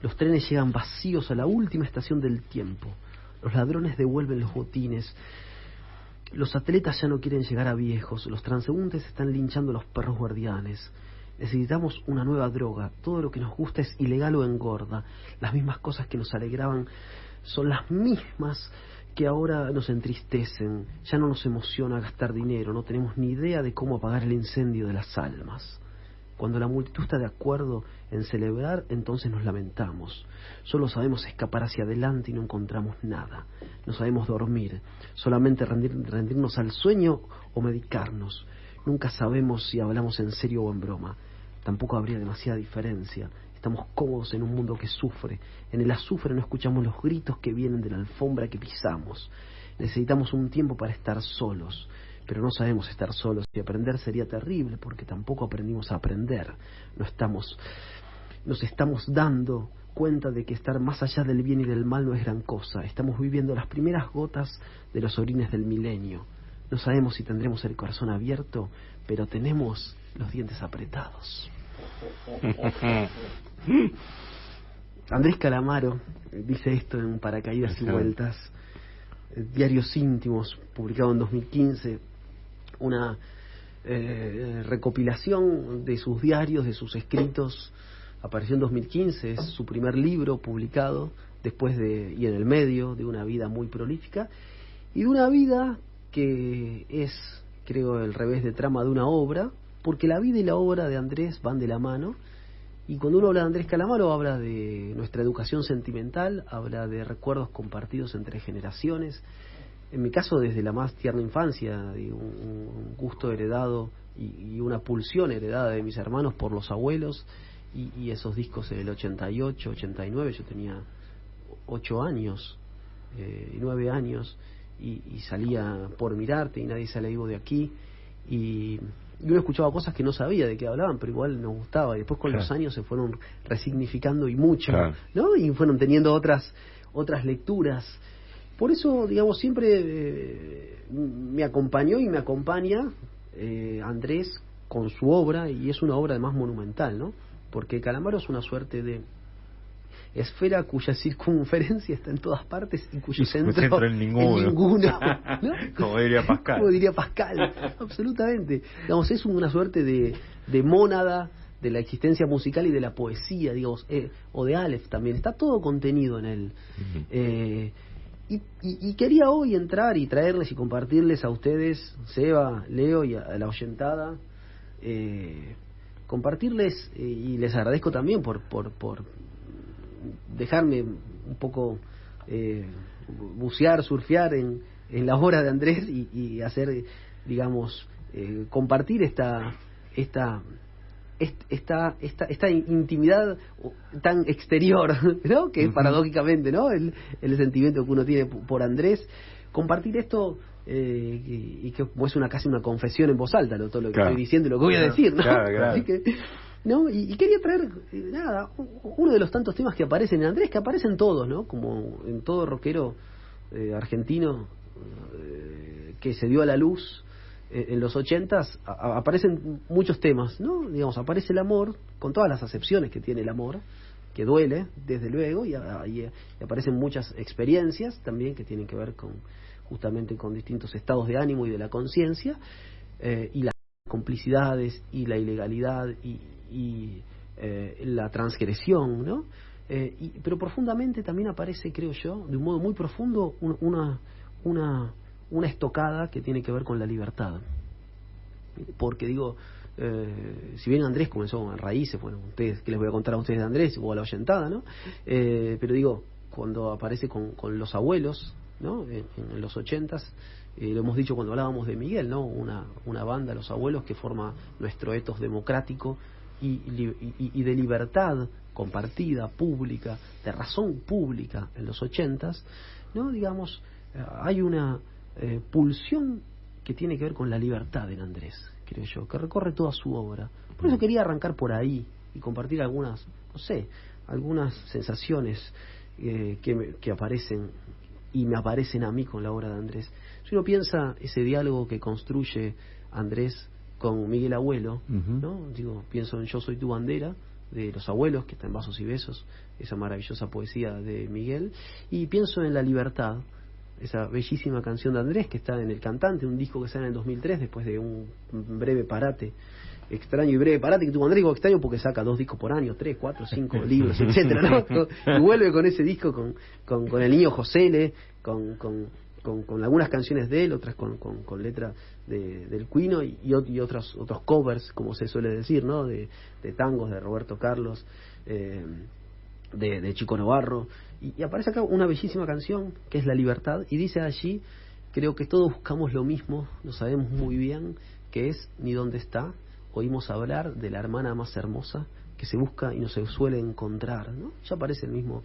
Los trenes llegan vacíos a la última estación del tiempo. Los ladrones devuelven los botines. Los atletas ya no quieren llegar a viejos. Los transeúntes están linchando a los perros guardianes. Necesitamos una nueva droga. Todo lo que nos gusta es ilegal o engorda. Las mismas cosas que nos alegraban son las mismas que ahora nos entristecen. Ya no nos emociona gastar dinero. No tenemos ni idea de cómo apagar el incendio de las almas. Cuando la multitud está de acuerdo en celebrar, entonces nos lamentamos. Solo sabemos escapar hacia adelante y no encontramos nada. No sabemos dormir, solamente rendirnos al sueño o medicarnos. Nunca sabemos si hablamos en serio o en broma. Tampoco habría demasiada diferencia. Estamos cómodos en un mundo que sufre. En el azufre no escuchamos los gritos que vienen de la alfombra que pisamos. Necesitamos un tiempo para estar solos. Pero no sabemos estar solos, y aprender sería terrible porque tampoco aprendimos a aprender. Nos estamos dando cuenta de que estar más allá del bien y del mal no es gran cosa. Estamos viviendo las primeras gotas de los orines del milenio. No sabemos si tendremos el corazón abierto, pero tenemos los dientes apretados. Andrés Calamaro dice esto en Paracaídas y Vueltas, Diarios Íntimos, publicado en 2015. Una recopilación de sus diarios, de sus escritos. Apareció en 2015, es su primer libro publicado después y en el medio de una vida muy prolífica y de una vida que es, creo, el revés de trama de una obra, porque la vida y la obra de Andrés van de la mano. Y cuando uno habla de Andrés Calamaro habla de nuestra educación sentimental, habla de recuerdos compartidos entre generaciones. En mi caso, desde la más tierna infancia, un gusto heredado y una pulsión heredada de mis hermanos por los abuelos, y esos discos del 88, 89, yo tenía 8 años, 9 años, y salía Por Mirarte y Nadie sale vivo de aquí, y uno escuchaba cosas que no sabía de qué hablaban, pero igual nos gustaba, y después con los años se fueron resignificando y mucho, ¿no? Y fueron teniendo otras lecturas. Por eso, digamos, siempre me acompañó y me acompaña Andrés con su obra, y es una obra además monumental, ¿no? Porque Calamaro es una suerte de esfera cuya circunferencia está en todas partes y cuyo centro en ninguno. ¿No? Como diría Pascal. Como diría Pascal, absolutamente. Digamos, es una suerte de mónada de la existencia musical y de la poesía, digamos, o de Aleph también. Está todo contenido en él. Y quería hoy entrar y traerles y compartirles a ustedes, Seba, Leo y a la oyentada, compartirles, y les agradezco también por dejarme un poco bucear, surfear en la obra de Andrés y hacer, digamos, compartir esta intimidad tan exterior, ¿no? Que es paradójicamente, ¿no? El sentimiento que uno tiene por Andrés. Compartir esto y que es casi una confesión en voz alta, ¿no? Todo lo que estoy diciendo y lo que voy a decir, ¿no? Así que, ¿no? Y quería traer, uno de los tantos temas que aparecen en Andrés, que aparecen todos, ¿no? Como en todo rockero argentino que se dio a la luz en los 80s, aparecen muchos temas, ¿no? Digamos, aparece el amor, con todas las acepciones que tiene el amor, que duele, desde luego, y aparecen muchas experiencias también que tienen que ver justamente con distintos estados de ánimo y de la conciencia, y las complicidades, y la ilegalidad, y la transgresión, ¿no? Pero profundamente también aparece, creo yo, de un modo muy profundo, una estocada que tiene que ver con la libertad. Porque digo, si bien Andrés comenzó con Raíces, bueno, ustedes, ¿qué les voy a contar a ustedes de Andrés o a la oyentada, ¿no? Pero digo, cuando aparece con Los Abuelos, ¿no? En los 80s, lo hemos dicho cuando hablábamos de Miguel, ¿no? Una banda, Los Abuelos, que forma nuestro etos democrático y de libertad compartida, pública, de razón pública en los 80s, ¿no? Digamos, hay una pulsión que tiene que ver con la libertad en Andrés, creo yo, que recorre toda su obra. Por eso quería arrancar por ahí y compartir algunas sensaciones que aparecen y me aparecen a mí con la obra de Andrés. Si uno piensa ese diálogo que construye Andrés con Miguel Abuelo, ¿no? Digo, pienso en Yo soy tu bandera, de Los Abuelos, que está en Vasos y Besos, esa maravillosa poesía de Miguel, y pienso en La Libertad, esa bellísima canción de Andrés que está en El Cantante, un disco que sale en el 2003 después de un breve parate, extraño y breve parate que tuvo Andrés. Digo extraño porque saca 2 discos por año, 3, 4, 5 libros, etcétera, ¿no? Y vuelve con ese disco con el niño Josele, con algunas canciones de él, otras con letra del Quino y otros covers, como se suele decir, ¿no? De tangos de Roberto Carlos, de Chico Novarro, y aparece acá una bellísima canción que es La Libertad, y dice allí: creo que todos buscamos lo mismo, lo sabemos muy bien, que es ni dónde está, oímos hablar de la hermana más hermosa que se busca y no se suele encontrar, ¿no? Ya aparece el mismo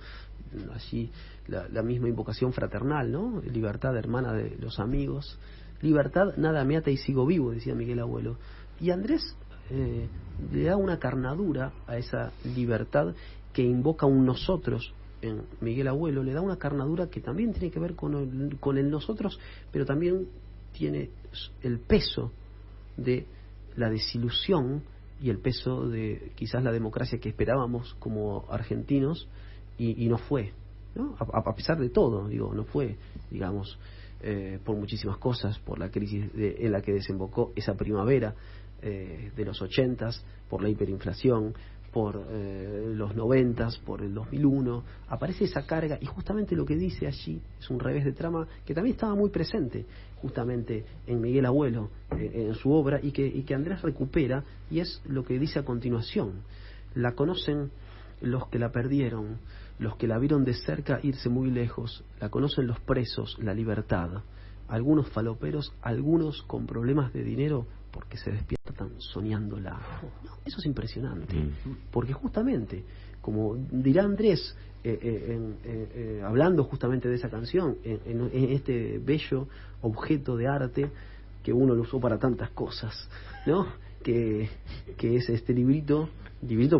allí la misma invocación fraternal, ¿no? Libertad, hermana de los amigos, libertad, nada me ata y sigo vivo, decía Miguel Abuelo. Y Andrés le da una carnadura a esa libertad que invoca un nosotros en Miguel Abuelo, le da una carnadura que también tiene que ver con el nosotros, pero también tiene el peso de la desilusión y el peso de quizás la democracia que esperábamos como argentinos y no fue, ¿no? A pesar de todo, digo, no fue, digamos, por muchísimas cosas, por la crisis en la que desembocó esa primavera de los 80s, por la hiperinflación, por los 90s, por el 2001, aparece esa carga, y justamente lo que dice allí es un revés de trama que también estaba muy presente justamente en Miguel Abuelo, en su obra, y que Andrés recupera, y es lo que dice a continuación: la conocen los que la perdieron, los que la vieron de cerca irse muy lejos, la conocen los presos, la libertad, algunos faloperos, algunos con problemas de dinero porque se despiertan soñándola. No, eso es impresionante, porque justamente, como dirá Andrés, hablando justamente de esa canción, en este bello objeto de arte que uno lo usó para tantas cosas, ¿no? Que es este librito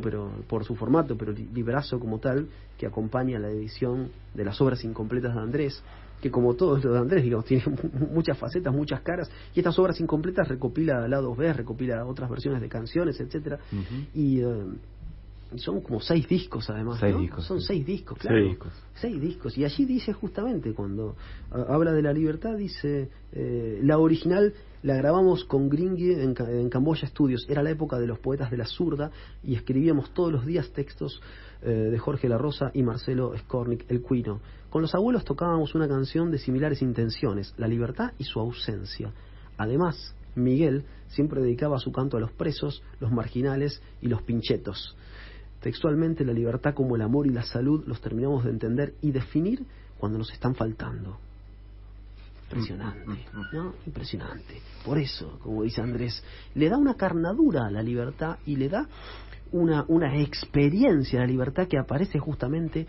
pero por su formato, pero librazo como tal, que acompaña la edición de las obras incompletas de Andrés, que como todo lo de Andrés, digamos, tiene muchas facetas, muchas caras, y estas obras incompletas recopila lados B, recopila otras versiones de canciones, etcétera, y son como 6 discos además, 6 ¿no? discos, Son sí. 6 discos, claro. 6 discos. Y allí dice justamente, cuando habla de La Libertad, dice, la original la grabamos con Gringue en Camboya Studios. Era la época de los poetas de la zurda y escribíamos todos los días textos de Jorge La Rosa y Marcelo Skornik, el Quino. Con los abuelos tocábamos una canción de similares intenciones, la libertad y su ausencia. Además, Miguel siempre dedicaba su canto a los presos, los marginales y los pinchetos. Textualmente, la libertad como el amor y la salud los terminamos de entender y definir cuando nos están faltando. Impresionante, ¿no? Impresionante. Por eso, como dice Andrés, le da una carnadura a la libertad y le da una experiencia a la libertad que aparece justamente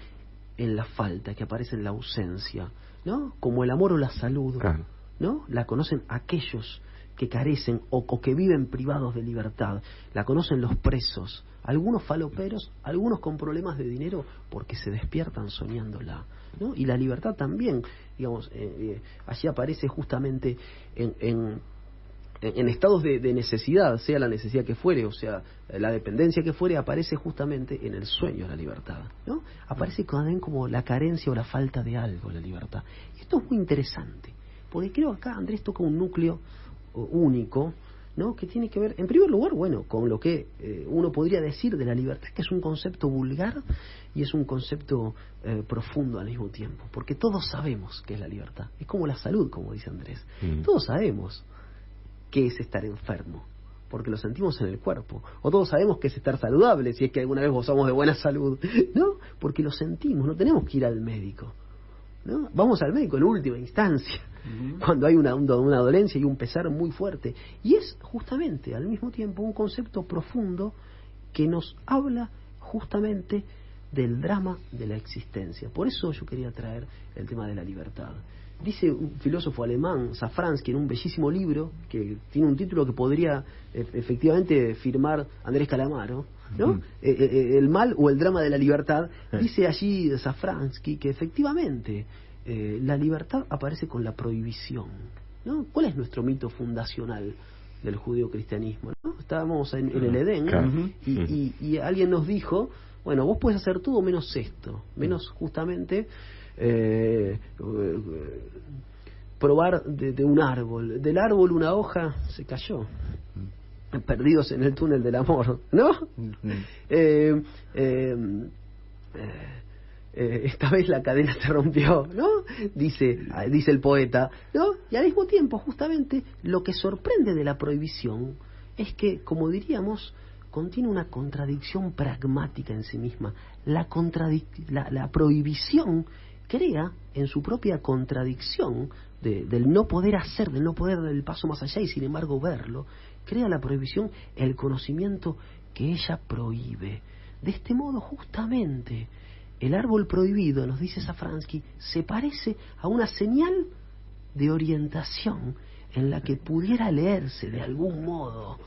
en la falta, que aparece en la ausencia, ¿no? Como el amor o la salud, Claro. ¿no? La conocen aquellos que carecen o que viven privados de libertad. La conocen los presos, algunos faloperos, algunos con problemas de dinero porque se despiertan soñándola, ¿no? Y la libertad también, digamos, allí aparece justamente en estados de necesidad, sea la necesidad que fuere, o sea, la dependencia que fuere, aparece justamente en el sueño la libertad, ¿no? Aparece también como la carencia o la falta de algo, la libertad. Y esto es muy interesante, porque creo acá Andrés toca un núcleo único, ¿no? Que tiene que ver, en primer lugar, bueno, con lo que uno podría decir de la libertad, que es un concepto vulgar y es un concepto profundo al mismo tiempo, porque todos sabemos qué es la libertad. Es como la salud, como dice Andrés. Todos sabemos qué es estar enfermo, porque lo sentimos en el cuerpo. O todos sabemos qué es estar saludable, si es que alguna vez gozamos de buena salud, ¿no? Porque lo sentimos, no tenemos que ir al médico, ¿no? Vamos al médico en última instancia, cuando hay una dolencia y un pesar muy fuerte. Y es justamente, al mismo tiempo, un concepto profundo que nos habla justamente del drama de la existencia. Por eso yo quería traer el tema de la libertad. Dice un filósofo alemán, Safransky, en un bellísimo libro que tiene un título que podría efectivamente firmar Andrés Calamaro, ¿no? El mal o el drama de la libertad. Dice allí Safransky que efectivamente la libertad aparece con la prohibición, ¿no? ¿Cuál es nuestro mito fundacional del judeocristianismo, ¿no? estábamos en el Edén, claro. y alguien nos dijo, bueno, vos puedes hacer todo menos esto, menos justamente probar de un árbol. Del árbol una hoja se cayó. Perdidos en el túnel del amor, ¿no? Esta vez la cadena se rompió, ¿no? Dice el poeta, ¿no? Y al mismo tiempo, justamente, lo que sorprende de la prohibición es que, como diríamos, contiene una contradicción pragmática en sí misma. La prohibición crea en su propia contradicción del no poder hacer, del no poder dar el paso más allá y sin embargo verlo, crea la prohibición el conocimiento que ella prohíbe. De este modo, justamente, el árbol prohibido, nos dice Safransky, se parece a una señal de orientación en la que pudiera leerse de algún modo: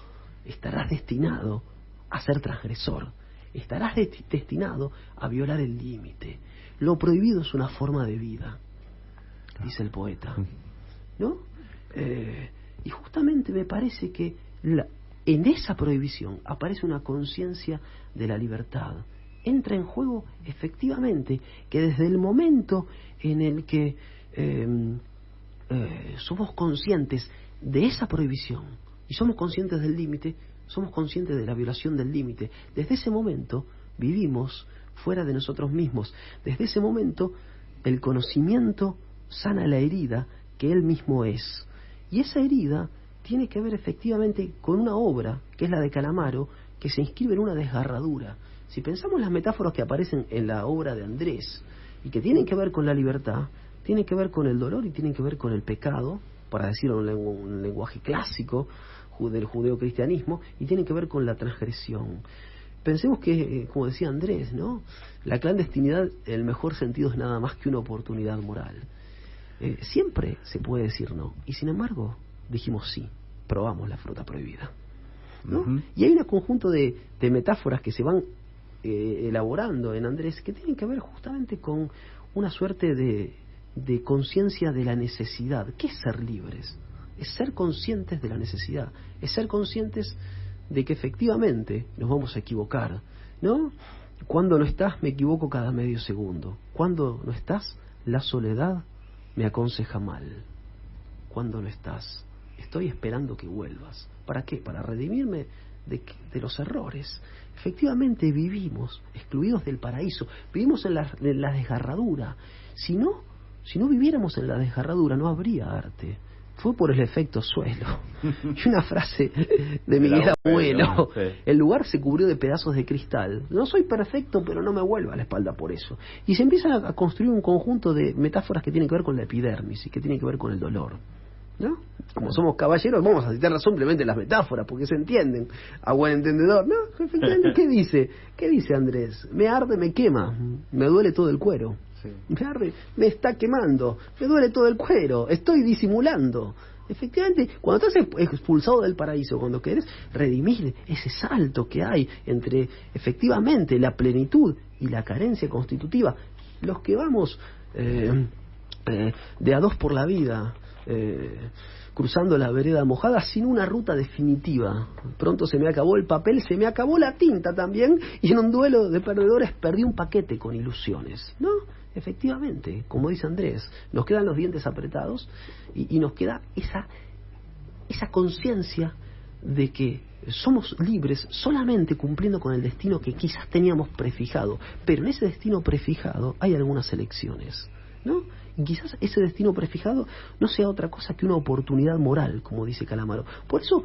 estarás destinado a ser transgresor, estarás destinado a violar el límite. Lo prohibido es una forma de vida, dice el poeta, ¿no? Y justamente me parece que en esa prohibición aparece una conciencia de la libertad. Entra en juego efectivamente que desde el momento en el que somos conscientes de esa prohibición y somos conscientes del límite, somos conscientes de la violación del límite. Desde ese momento vivimos fuera de nosotros mismos. Desde ese momento el conocimiento sana la herida que él mismo es. Y esa herida tiene que ver efectivamente con una obra, que es la de Calamaro, que se inscribe en una desgarradura. Si pensamos las metáforas que aparecen en la obra de Andrés y que tienen que ver con la libertad, tienen que ver con el dolor y tienen que ver con el pecado, para decirlo en un lenguaje clásico del judeocristianismo, y tienen que ver con la transgresión. Pensemos que, como decía Andrés, ¿no? La clandestinidad, en el mejor sentido, es nada más que una oportunidad moral. Siempre se puede decir no, y sin embargo dijimos sí, probamos la fruta prohibida, ¿no? Y hay un conjunto de metáforas que se van elaborando en Andrés que tienen que ver justamente con una suerte de conciencia de la necesidad. ¿Qué es ser libres? Es ser conscientes de la necesidad, es ser conscientes de que efectivamente nos vamos a equivocar, ¿no? Cuando no estás, me equivoco cada medio segundo. Cuando no estás, la soledad me aconseja mal. Cuando no estás, estoy esperando que vuelvas. ¿Para qué? Para redimirme de los errores. Efectivamente vivimos excluidos del paraíso, vivimos en la desgarradura. Si no viviéramos en la desgarradura, no habría arte. Fue por el efecto suelo. Y una frase de Miguel Abuelo: el lugar se cubrió de pedazos de cristal. No soy perfecto, pero no me vuelvo a la espalda por eso. Y se empieza a construir un conjunto de metáforas que tienen que ver con la epidermis y que tienen que ver con el dolor, ¿no? Como somos caballeros, vamos a citar simplemente las metáforas porque se entienden a buen entendedor, ¿no? Efectivamente, ¿qué dice Andrés? Me arde, me quema, me duele todo el cuero. Sí. Me arde, me está quemando, me duele todo el cuero, estoy disimulando. Efectivamente, cuando estás expulsado del paraíso, cuando querés redimir ese salto que hay entre efectivamente la plenitud y la carencia constitutiva, los que vamos de a dos por la vida, cruzando la vereda mojada sin una ruta definitiva. Pronto se me acabó el papel, se me acabó la tinta también, y en un duelo de perdedores perdí un paquete con ilusiones, ¿no? Efectivamente, como dice Andrés, nos quedan los dientes apretados y nos queda esa conciencia de que somos libres solamente cumpliendo con el destino que quizás teníamos prefijado, pero en ese destino prefijado hay algunas elecciones, ¿no? Y quizás ese destino prefijado no sea otra cosa que una oportunidad moral, como dice Calamaro. Por eso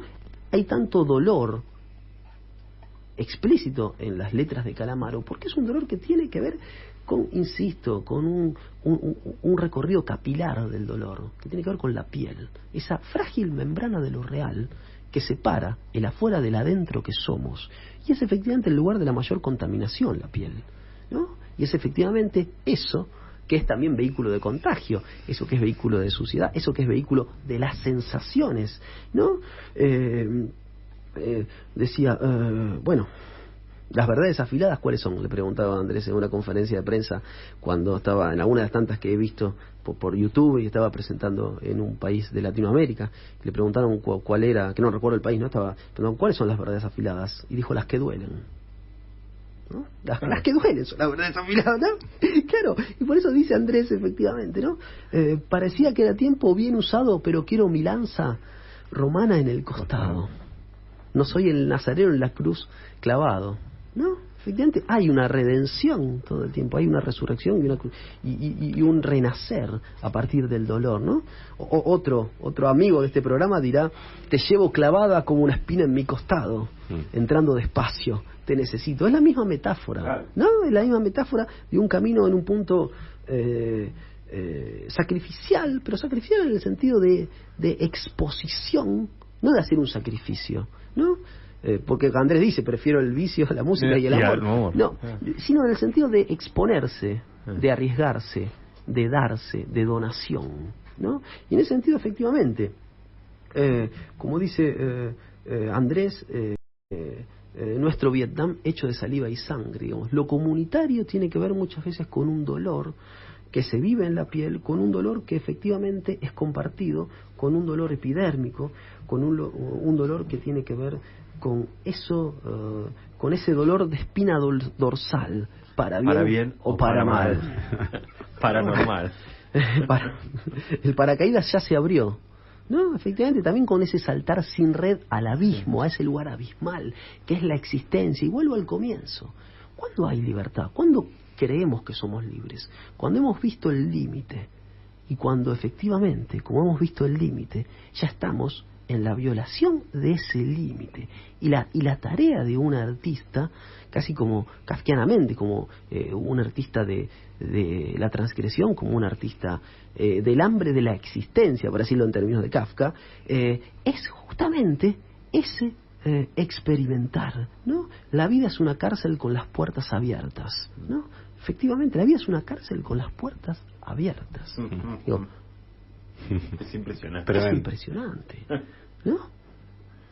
hay tanto dolor explícito en las letras de Calamaro, porque es un dolor que tiene que ver con, insisto, con un recorrido capilar del dolor, que tiene que ver con la piel, esa frágil membrana de lo real que separa el afuera del adentro que somos, y es efectivamente el lugar de la mayor contaminación, la piel, ¿no? Y es efectivamente eso que es también vehículo de contagio, eso que es vehículo de suciedad, eso que es vehículo de las sensaciones, ¿no? Decía, bueno, las verdades afiladas, ¿cuáles son? Le preguntaba a Andrés en una conferencia de prensa cuando estaba en alguna de las tantas que he visto por YouTube y estaba presentando en un país de Latinoamérica. Le preguntaron cuál era, que no recuerdo el país, ¿no? Estaba preguntando cuáles son las verdades afiladas, y dijo las que duelen, ¿no? Las que duelen son las verdades afiladas, ¿no? Claro, y por eso dice Andrés, efectivamente, ¿no? Parecía que era tiempo bien usado, pero quiero mi lanza romana en el costado. No soy el nazareno en la cruz clavado, ¿no? Efectivamente hay una redención todo el tiempo, hay una resurrección y un renacer a partir del dolor, ¿no? Otro amigo de este programa dirá: te llevo clavada como una espina en mi costado, entrando despacio, te necesito. Es la misma metáfora, ¿no? Es la misma metáfora de un camino en un punto sacrificial, pero sacrificial en el sentido de exposición, no de hacer un sacrificio, ¿no? Porque Andrés dice, prefiero el vicio, la música y el amor. No, sino en el sentido de exponerse, de arriesgarse, de darse, de donación, ¿no? Y en ese sentido, efectivamente, como dice Andrés, nuestro Vietnam hecho de saliva y sangre, digamos. Lo comunitario tiene que ver muchas veces con un dolor que se vive en la piel, con un dolor que efectivamente es compartido, con un dolor epidérmico, con un dolor que tiene que ver con eso, con ese dolor de espina dorsal, para bien o para mal. Paranormal. El paracaídas ya se abrió, ¿no? Efectivamente, también con ese saltar sin red al abismo, a ese lugar abismal, que es la existencia. Y vuelvo al comienzo. ¿Cuándo hay libertad? ¿Cuándo creemos que somos libres? Cuando hemos visto el límite. Y cuando efectivamente, como hemos visto el límite, ya estamos en la violación de ese límite. Y la tarea de un artista, casi como kafkianamente, como un artista de la transgresión, como un artista del hambre de la existencia, por decirlo en términos de Kafka, es justamente ese experimentar, ¿no? La vida es una cárcel con las puertas abiertas, ¿no? Efectivamente, la vida es una cárcel con las puertas abiertas. Digo, es impresionante. Es impresionante, ¿no?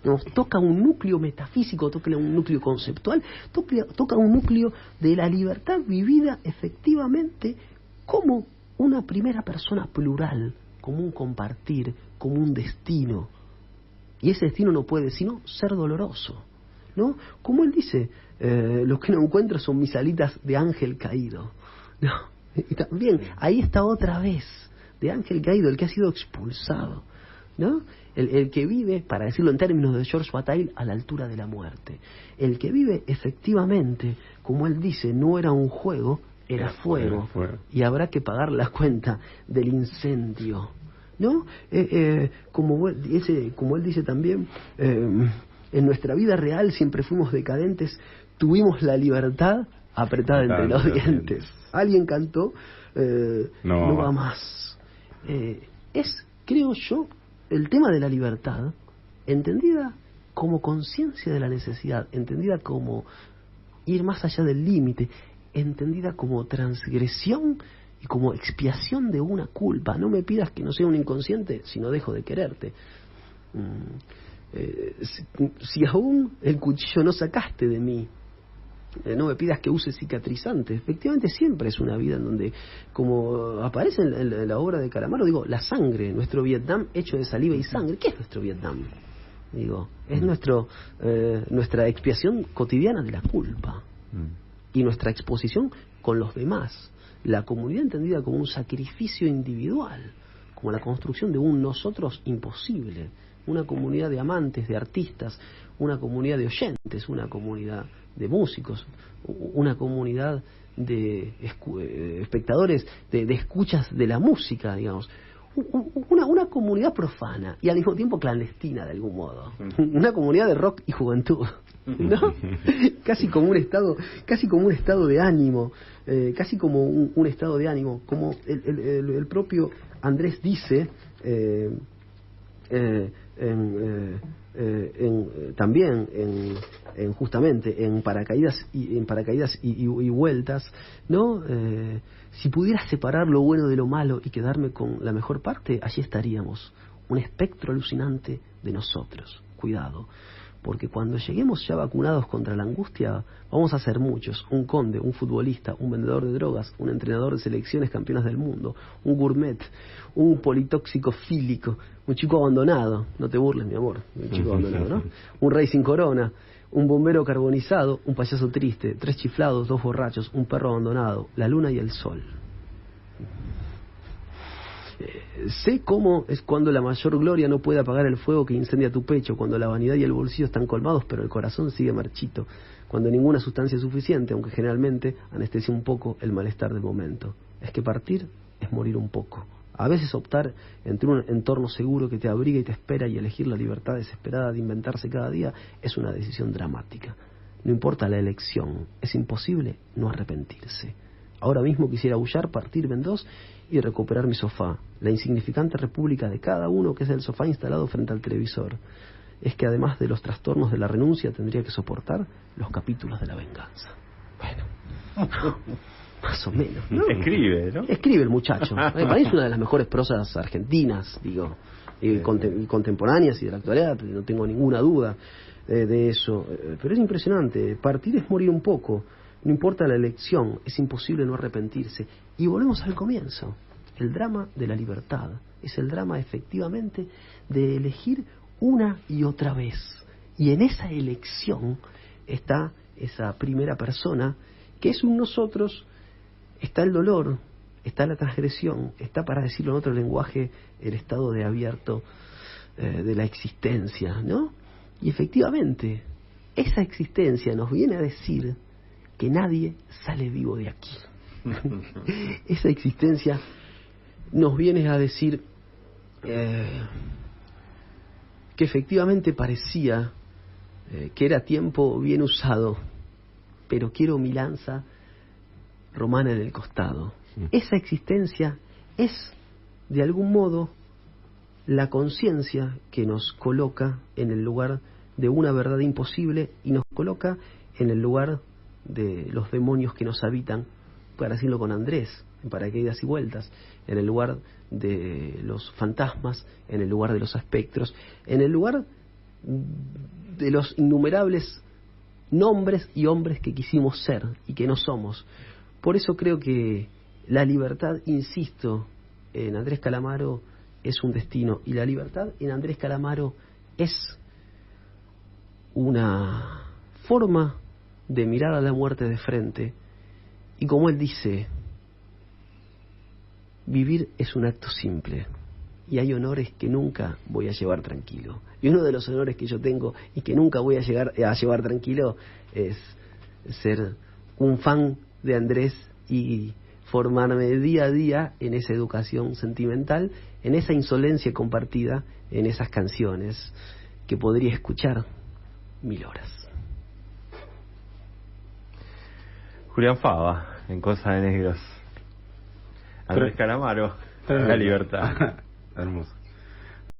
Nos toca un núcleo metafísico, toca un núcleo conceptual, toca un núcleo de la libertad vivida efectivamente como una primera persona plural, como un compartir, como un destino. Y ese destino no puede sino ser doloroso, ¿no? Como él dice, lo que no encuentro son mis alitas de ángel caído, ¿no? Y también, ahí está otra vez, de ángel caído, el que ha sido expulsado, ¿no? El que vive, para decirlo en términos de George Bataille, a la altura de la muerte. El que vive efectivamente, como él dice, no era un juego, era fuego. Y habrá que pagar la cuenta del incendio, ¿no? Como él dice también, en nuestra vida real siempre fuimos decadentes, tuvimos la libertad apretada entre los dientes. Alguien cantó, no va más. Es, creo yo, el tema de la libertad, entendida como conciencia de la necesidad, entendida como ir más allá del límite, entendida como transgresión y como expiación de una culpa. No me pidas que no sea un inconsciente si no dejo de quererte. Si aún el cuchillo no sacaste de mí, no me pidas que use cicatrizantes. Efectivamente siempre es una vida en donde, como aparece en la obra de Calamaro, digo, la sangre, nuestro Vietnam hecho de saliva y sangre. ¿Qué es nuestro Vietnam? Digo, es nuestra expiación cotidiana de la culpa y nuestra exposición con los demás. La comunidad entendida como un sacrificio individual, como la construcción de un nosotros imposible, una comunidad de amantes, de artistas, una comunidad de oyentes, una comunidad de músicos, una comunidad de espectadores, de escuchas de la música, digamos, una comunidad profana y al mismo tiempo clandestina de algún modo, una comunidad de rock y juventud, ¿no? casi como un estado de ánimo, casi como un estado de ánimo, como el propio Andrés dice también justamente en paracaídas y vueltas, ¿no? Si pudiera separar lo bueno de lo malo y quedarme con la mejor parte, allí estaríamos, un espectro alucinante de nosotros. Cuidado, porque cuando lleguemos ya vacunados contra la angustia, vamos a ser muchos: un conde, un futbolista, un vendedor de drogas, un entrenador de selecciones campeonas del mundo, un gourmet, un politóxico fílico, un chico abandonado, no te burles, mi amor, un chico abandonado, ¿no? Un rey sin corona, un bombero carbonizado, un payaso triste, 3 chiflados, 2 borrachos, un perro abandonado, la luna y el sol. Sé cómo es cuando la mayor gloria no puede apagar el fuego que incendia tu pecho, cuando la vanidad y el bolsillo están colmados pero el corazón sigue marchito, cuando ninguna sustancia es suficiente, aunque generalmente anestesia un poco el malestar del momento. Es que partir es morir un poco. A veces optar entre un entorno seguro que te abriga y te espera y elegir la libertad desesperada de inventarse cada día es una decisión dramática. No importa la elección, es imposible no arrepentirse. Ahora mismo quisiera aullar, partirme en dos y recuperar mi sofá, la insignificante república de cada uno que es el sofá instalado frente al televisor. Es que además de los trastornos de la renuncia tendría que soportar los capítulos de la venganza. Bueno, más o menos, ¿no? Escribe, ¿no? Escribe el muchacho. Para mí es una de las mejores prosas argentinas, digo, y contemporáneas y de la actualidad, no tengo ninguna duda de eso. Pero es impresionante, partir es morir un poco. No importa la elección, es imposible no arrepentirse. Y volvemos al comienzo. El drama de la libertad es el drama efectivamente de elegir una y otra vez. Y en esa elección está esa primera persona que es un nosotros, está el dolor, está la transgresión, está, para decirlo en otro lenguaje, el estado de abierto de la existencia, ¿no? Y efectivamente, esa existencia nos viene a decir que nadie sale vivo de aquí. Esa existencia nos viene a decir que efectivamente parecía que era tiempo bien usado, pero quiero mi lanza romana en el costado. Esa existencia es, de algún modo, la conciencia que nos coloca en el lugar de una verdad imposible y nos coloca en el lugar de los demonios que nos habitan, para decirlo con Andrés, en Paracaídas y Vueltas, en el lugar de los fantasmas, en el lugar de los espectros, en el lugar de los innumerables nombres y hombres que quisimos ser y que no somos. Por eso creo que la libertad, insisto, en Andrés Calamaro es un destino, y la libertad en Andrés Calamaro es una forma de mirar a la muerte de frente, y como él dice, vivir es un acto simple y hay honores que nunca voy a llevar tranquilo, y uno de los honores que yo tengo y que nunca voy a llevar tranquilo es ser un fan de Andrés y formarme día a día en esa educación sentimental, en esa insolencia compartida, en esas canciones que podría escuchar 1000 horas. Julián Fava, en Cosa de Negros. Andrés Calamaro, La Libertad. Hermoso.